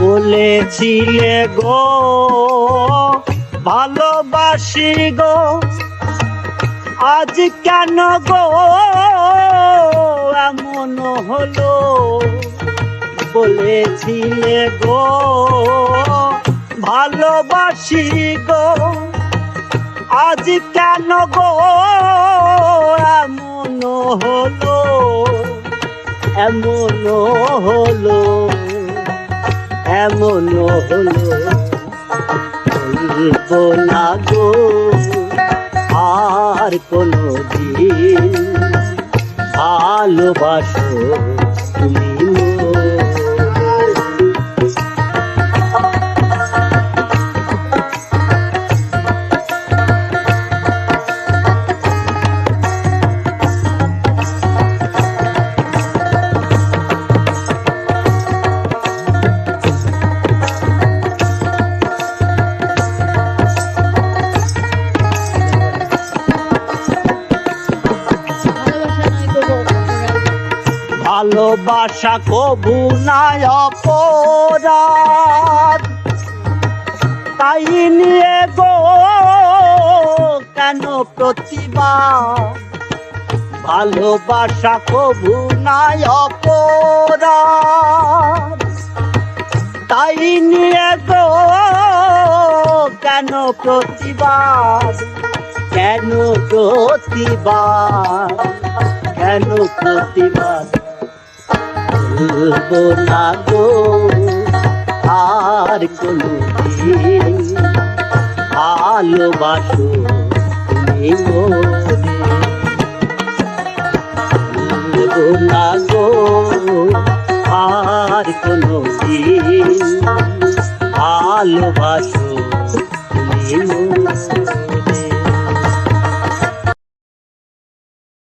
বলেছিলে গো ভালোবাসি গো, আজ কেন গো এমন হলো? বলেছিলে গো ভালোবাসি গো, আজ কেন গো এমন হলো? এমন হলো, এমন হলো। বলবো না গো আর কোনো দিন ভালোবাসো তুমি ভালোবাসা কবু নাই অপরাধ, তাই নিয়ে গো কেন প্রতিবাদ? ভালোবাসা কবু নাই অপরাধ, তাই নিয়ে গো কেন প্রতিবাদ? কেন প্রতিবাদ? কেন প্রতিবাদ? বলবো না গো আর কোনো দিন ভালোবাসো তুমি মোরে। বলবো না গো আর কোনো দিন ভালোবাসো